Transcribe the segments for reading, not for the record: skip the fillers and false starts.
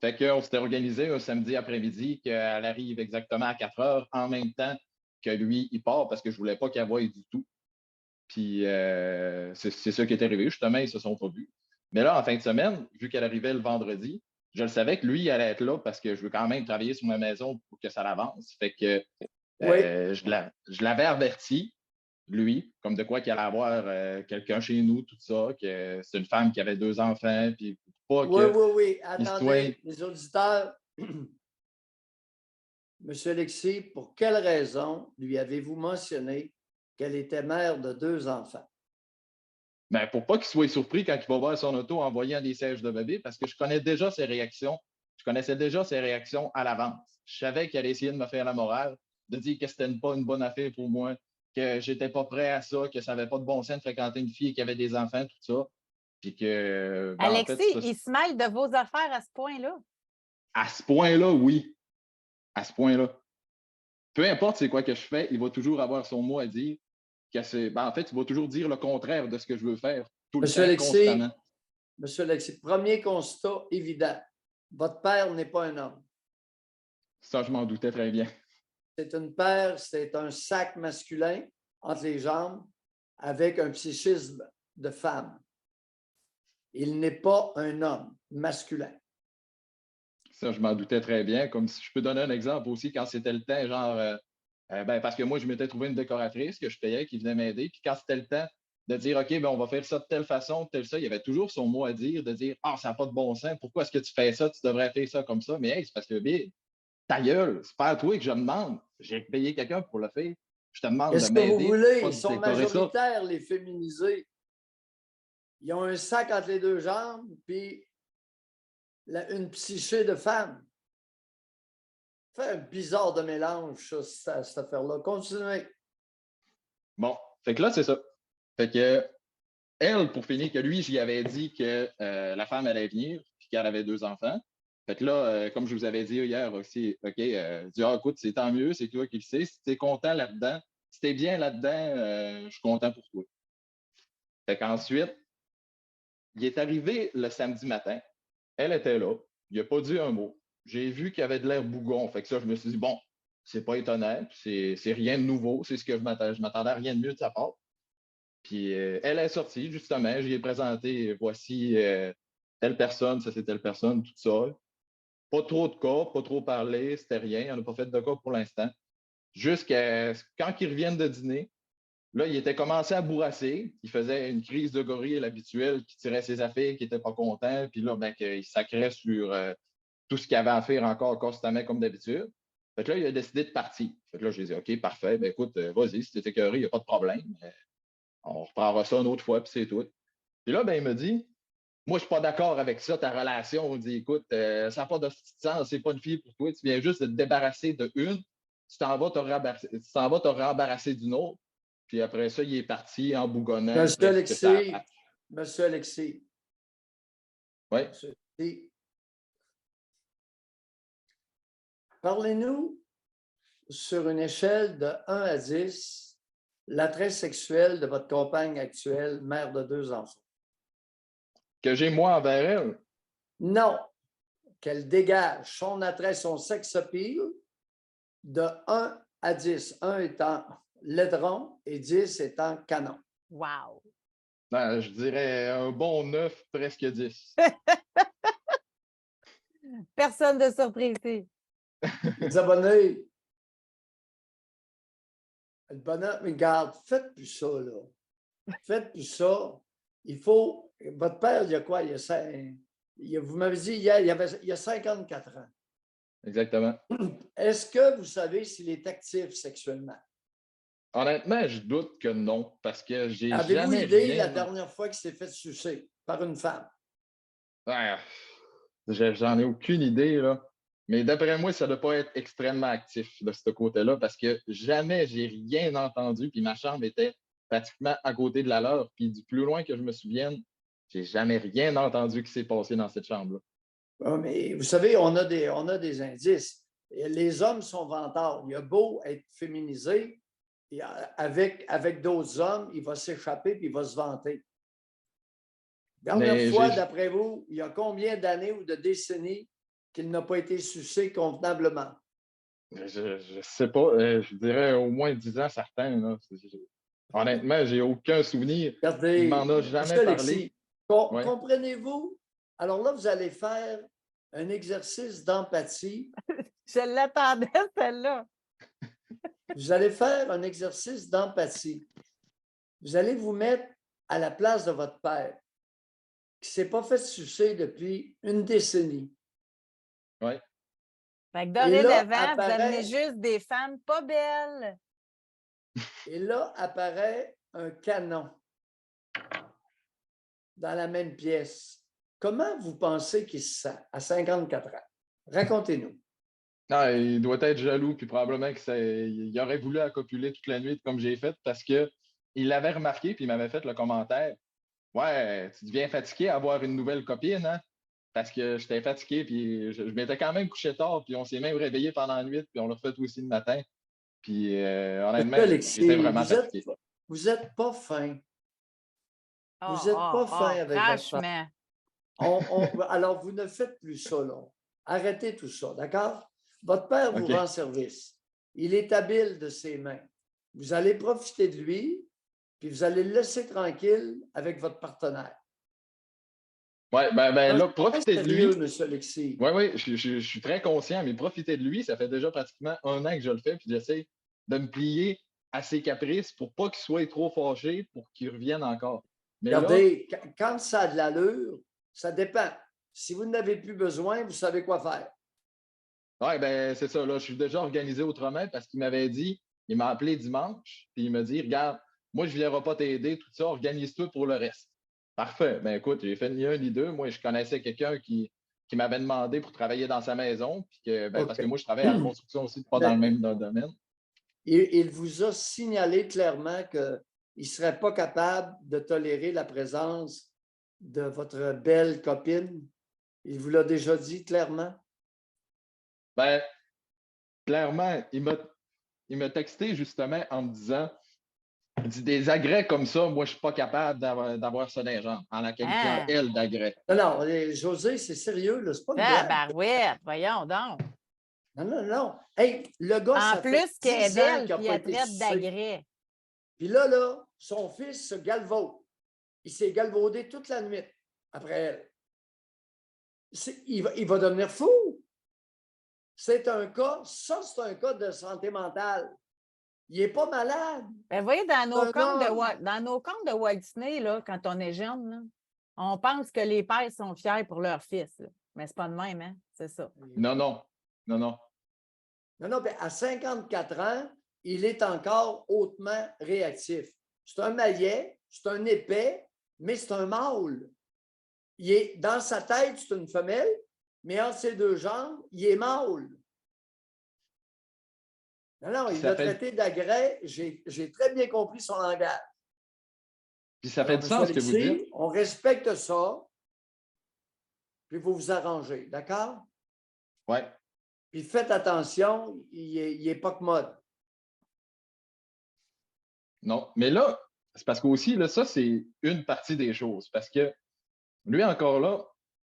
Fait qu'on s'était organisé un samedi après-midi qu'elle arrive exactement à 4 heures en même temps que lui, il part parce que je voulais pas qu'elle voie du tout. Puis c'est ça qui est arrivé. Justement, ils se sont pas vus. Mais là, en fin de semaine, vu qu'elle arrivait le vendredi, je le savais que lui, il allait être là parce que je veux quand même travailler sur ma maison pour que ça avance. Fait que Oui. je l'avais averti, lui, comme de quoi qu'il allait avoir quelqu'un chez nous, tout ça, que c'est une femme qui avait 2 enfants, puis pas Oui, que oui, oui. il soit... Attendez, les auditeurs. Monsieur Alexis, pour quelle raison lui avez-vous mentionné qu'elle était mère de 2 enfants? Ben, pour pas qu'il soit surpris quand il va voir son auto en voyant des sièges de bébé, parce que je connais déjà ses réactions. Je connaissais déjà ses réactions à l'avance. Je savais qu'elle allait essayer de me faire la morale, de dire que c'était pas une bonne affaire pour moi, que j'étais pas prêt à ça, que ça n'avait pas de bon sens de fréquenter une fille qui avait des enfants, tout ça. Puis que, ben, en fait, Alexis, il se mêle de vos affaires à ce point-là? à ce point-là, oui. À ce point-là. Peu importe c'est quoi que je fais, il va toujours avoir son mot à dire. Ben, en fait, il va toujours dire le contraire de ce que je veux faire, tout le Monsieur temps, Alexis, constamment. Monsieur Alexis, premier constat évident. Votre père n'est pas un homme. Ça, je m'en doutais très bien. C'est un sac masculin entre les jambes avec un psychisme de femme. Il n'est pas un homme masculin. Ça, je m'en doutais très bien. Comme si je peux donner un exemple aussi, quand c'était le temps, genre, ben, parce que moi, je m'étais trouvé une décoratrice que je payais qui venait m'aider. Puis quand c'était le temps de dire, OK, ben, on va faire ça de telle façon, tel ça, il y avait toujours son mot à dire, de dire, ah, ça n'a pas de bon sens, pourquoi est-ce que tu fais ça? Tu devrais faire ça comme ça. Mais hey, c'est parce que, bien, ta gueule, c'est pas à toi que je demande. J'ai payé quelqu'un pour le faire. Je te demande de Qu'est-ce que vous m'aider, voulez? pas Ils de sont décorer ça. majoritaires, les féminisés. Ils ont un sac entre les 2 jambes, puis une psyché de femme. Fait un bizarre de mélange, ça, cette affaire-là. Continuez. Bon, fait que là, c'est ça. Fait que elle, pour finir, que lui, j'y avais dit que la femme allait venir, puis qu'elle avait 2 enfants. Fait que là, comme je vous avais dit hier aussi, OK, dis, ah, écoute, c'est tant mieux, c'est toi qui le sais. Si tu es content là-dedans, si tu es bien là-dedans, je suis content pour toi. Fait qu'ensuite, il est arrivé le samedi matin. Elle était là. Il n'a pas dit un mot. J'ai vu qu'il avait de l'air bougon. Fait que ça, je me suis dit, bon, c'est pas étonnant. C'est rien de nouveau. C'est ce que je m'attendais à rien de mieux de sa part. Puis elle est sortie, justement. Je lui ai présenté, voici telle personne, ça c'est telle personne, tout ça. Pas trop de cas, pas trop parlé, c'était rien. On n'a pas fait de cas pour l'instant. Jusqu'à quand ils reviennent de dîner, là, il était commencé à bourrasser. Il faisait une crise de gorille habituelle qui tirait ses affaires, qui n'était pas content. Puis là, ben, il sacrait sur tout ce qu'il avait à faire encore constamment comme d'habitude. Fait que là, il a décidé de partir. Fait que là, je lui ai dit, OK, parfait, ben écoute, vas-y, si tu es écœuré, il n'y a pas de problème. On reprendra ça une autre fois, puis c'est tout. Puis là, ben, il me dit, moi, je ne suis pas d'accord avec ça, ta relation. On dit, écoute, ça n'a pas de sens, c'est pas une fille pour toi. Tu viens juste de te débarrasser de une, tu t'en vas te rembarrasser d'une autre. Puis après ça, il est parti en bougonnant. Monsieur Alexis, Monsieur Alexis. Oui. Monsieur Alexis. Parlez-nous sur une échelle de 1 à 10, l'attrait sexuel de votre compagne actuelle, mère de 2 enfants. Que j'ai moi envers elle? Non, qu'elle dégage son attrait, son sex appeal de 1 à 10. 1 étant laidron et 10 étant canon. Wow! Ben, je dirais un bon 9, presque 10. Personne de surpris ici. Les abonnés, le bonheur, mais regarde, faites plus ça, là. Faites plus ça. Il faut. Votre père, il y a quoi? Vous m'avez dit, il y a 54 ans. Exactement. Est-ce que vous savez s'il est actif sexuellement? Honnêtement, je doute que non, parce que j'ai jamais Avez-vous idée rien... la dernière fois qu'il s'est fait sucer par une femme? Ouais, j'en ai aucune idée, là. Mais d'après moi, ça ne doit pas être extrêmement actif de ce côté-là, parce que jamais j'ai rien entendu, puis ma chambre était pratiquement à côté de la leur, puis du plus loin que je me souvienne, j'ai jamais rien entendu qui s'est passé dans cette chambre-là. Ah, mais vous savez, on a des indices. Les hommes sont vantards. Il a beau être féminisé, et avec d'autres hommes, il va s'échapper puis il va se vanter. Dernière fois, d'après vous, il y a combien d'années ou de décennies qu'il n'a pas été sucé convenablement? Je sais pas. Je dirais au moins 10 ans, certains. Là. Honnêtement, j'ai aucun souvenir. Il m'en Regardez, a M. jamais parlé. Alexis, Ouais. comprenez-vous? Alors là, vous allez faire un exercice d'empathie. Je l'attendais, celle-là. Vous allez faire un exercice d'empathie. Vous allez vous mettre à la place de votre père, qui ne s'est pas fait sucer depuis une décennie. Ouais. Fait que Et là, dorénavant, vous amenez apparaît, juste des femmes pas belles. et là apparaît un canon dans la même pièce. Comment vous pensez qu'il se sent à 54 ans? Racontez-nous. Non, il doit être jaloux, puis probablement il aurait voulu accopuler toute la nuit comme j'ai fait parce que il l'avait remarqué, puis il m'avait fait le commentaire. Ouais, tu deviens fatigué à avoir une nouvelle copine, hein? Parce que j'étais fatigué, puis je m'étais quand même couché tard, puis on s'est même réveillé pendant la nuit, puis on l'a refait aussi le matin. Puis Monsieur honnêtement, j'étais Alexis, vraiment fatigué. vous êtes pas fin. Oh, Vous n'êtes pas fin avec votre père. franchement. Alors, vous ne faites plus ça, là. Arrêtez tout ça, d'accord? Votre père vous OK. rend service. Il est habile de ses mains. Vous allez profiter de lui, puis vous allez le laisser tranquille avec votre partenaire. Ouais, ben là, profiter de Sérieux, lui. M. Alexis. Oui, je suis très conscient, mais profiter de lui, ça fait déjà pratiquement 1 an que je le fais, puis j'essaie de me plier à ses caprices pour pas qu'il soit trop fâché, pour qu'il revienne encore. Mais là, Regardez, quand ça a de l'allure, ça dépend. Si vous n'avez plus besoin, vous savez quoi faire. ouais, ben c'est ça, là, je suis déjà organisé autrement parce qu'il m'avait dit, il m'a appelé dimanche, puis il m'a dit, regarde, moi, je ne viendrai pas t'aider, tout ça, organise-toi pour le reste. Parfait. Ben écoute, j'ai fait ni un ni deux. Moi, je connaissais quelqu'un qui m'avait demandé pour travailler dans sa maison, puis parce que OK. moi, je travaille en construction aussi, pas dans le Mais même domaine. il vous a signalé clairement qu'il ne serait pas capable de tolérer la présence de votre belle copine. Il vous l'a déjà dit clairement? Ben, clairement, il m'a texté justement en me disant, il dit, des agrès comme ça, moi, je ne suis pas capable d'avoir ça dans les jambes, en la qualifiant, Ah, elle, d'agrès. Non, non, José, c'est sérieux, ce n'est pas une blague. tabarouette, voyons donc. Non, non, non. Hey, le gars, En ça fait plus qu'elle est 10 ans belle, qu'il n'a puis pas elle été traite sucé. d'agrès. Puis là, son fils se galvaude. Il s'est galvaudé toute la nuit après elle. Il va devenir fou. C'est un cas de santé mentale. Il n'est pas malade. Ben, vous voyez, dans nos Un contes homme. dans nos contes de Walt Disney, là, quand on est jeune, là, on pense que les pères sont fiers pour leur fils. Là. Mais c'est pas de même, hein? C'est ça. Non, non, non, non. Non, non, à 54 ans, il est encore hautement réactif. C'est un maillet, c'est un épais, mais c'est un mâle. Il est, dans sa tête, c'est une femelle, mais entre ses deux jambes, il est mâle. Non, non, Puis il ça l'a fait, traité d'agrès. J'ai très bien compris son langage. puis ça fait Alors, du M. sens ce que vous dites. Alexis, on respecte ça, puis vous vous arrangez, d'accord? Ouais. Puis faites attention, il n'est pas commode. Non. Mais là, c'est parce qu'aussi, là, ça, c'est une partie des choses. Parce que lui, encore là,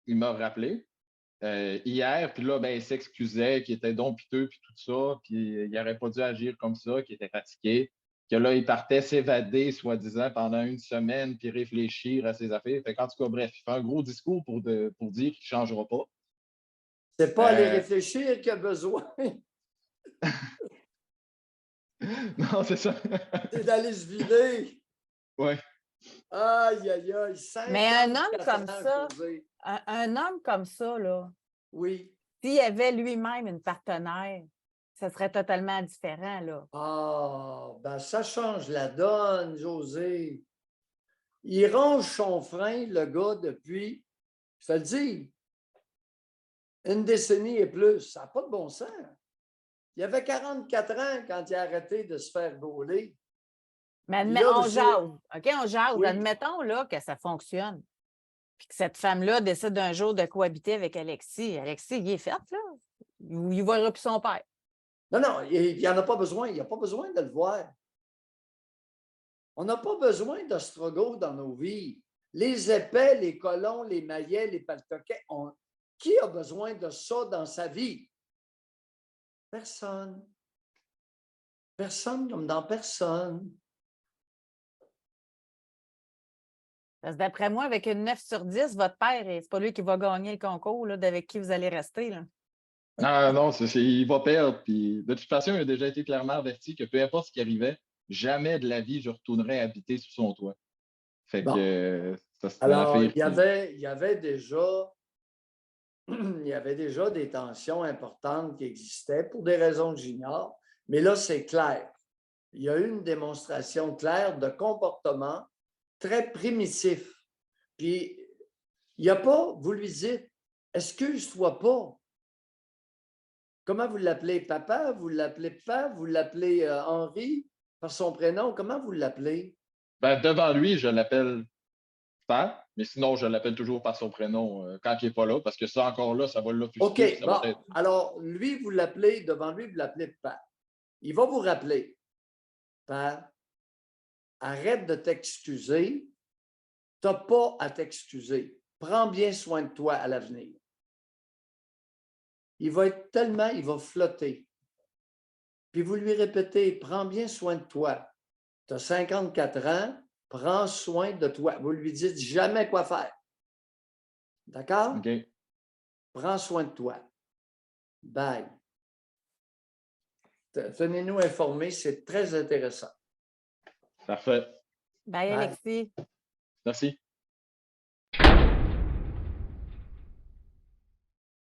il m'a rappelé hier, puis là, ben, il s'excusait, qu'il était donc piteux, puis tout ça, puis il n'aurait pas dû agir comme ça, qu'il était fatigué, que là, il partait s'évader, soi-disant, pendant une semaine, puis réfléchir à ses affaires. Fait qu'en tout cas, bref, il fait un gros discours pour dire qu'il ne changera pas. C'est pas aller Euh, réfléchir qu'il a besoin, non, c'est ça. c'est d'aller se vider. Ouais. Aïe, aïe, aïe, Mais un homme 54 comme ans, ça, José. un homme comme ça, là, Oui. s'il avait lui-même une partenaire, ça serait totalement différent, là. Ah, ben ça change la donne, José. Il ronge son frein, le gars, depuis, je te le dis, une décennie et plus. Ça n'a pas de bon sens. Il avait 44 ans quand il a arrêté de se faire gauler. Mais Puis là, on monsieur- jase. OK, on jase. Oui. Admettons là, que ça fonctionne. Puis que cette femme-là décide un jour de cohabiter avec Alexis. Alexis, il est fait, là. Il ne verra plus son père. Non, non, il n'y en a pas besoin. Il n'y a pas besoin de le voir. On n'a pas besoin d'ostrogoth dans nos vies. Les épais, les colons, les maillets, les paltoquets, Qui a besoin de ça dans sa vie? Personne. Personne comme dans personne. Parce que d'après moi, avec une 9 sur 10, votre père, c'est pas lui qui va gagner le concours là, d'avec qui vous allez rester. Là. Ah non, il va perdre. Puis, de toute façon, il a déjà été clairement averti que peu importe ce qui arrivait, jamais de la vie je retournerais habiter sous son toit. Fait que Bon. ça, c'est une Alors, affaire il y avait déjà des tensions importantes qui existaient pour des raisons que j'ignore, mais là, c'est clair. Il y a eu une démonstration claire de comportement très primitif. Puis, il n'y a pas, vous lui dites, excuse-toi pas. Comment vous l'appelez? Papa? Vous l'appelez papa? Vous l'appelez Henri par son prénom? Comment vous l'appelez? Ben, devant lui, je l'appelle père, mais sinon, je l'appelle toujours par son prénom quand il n'est pas là, parce que ça, encore là, ça va l'offusquer. OK, Ça bon. va être... Alors, lui, vous l'appelez, devant lui, vous l'appelez papa. Il va vous rappeler, père, arrête de t'excuser. Tu n'as pas à t'excuser. Prends bien soin de toi à l'avenir. Il va flotter. Puis vous lui répétez, prends bien soin de toi. Tu as 54 ans, prends soin de toi. Vous lui dites jamais quoi faire. D'accord? OK. Prends soin de toi. Bye. Tenez-nous informés, c'est très intéressant. Parfait. Bye, Bye. Alexis. Merci.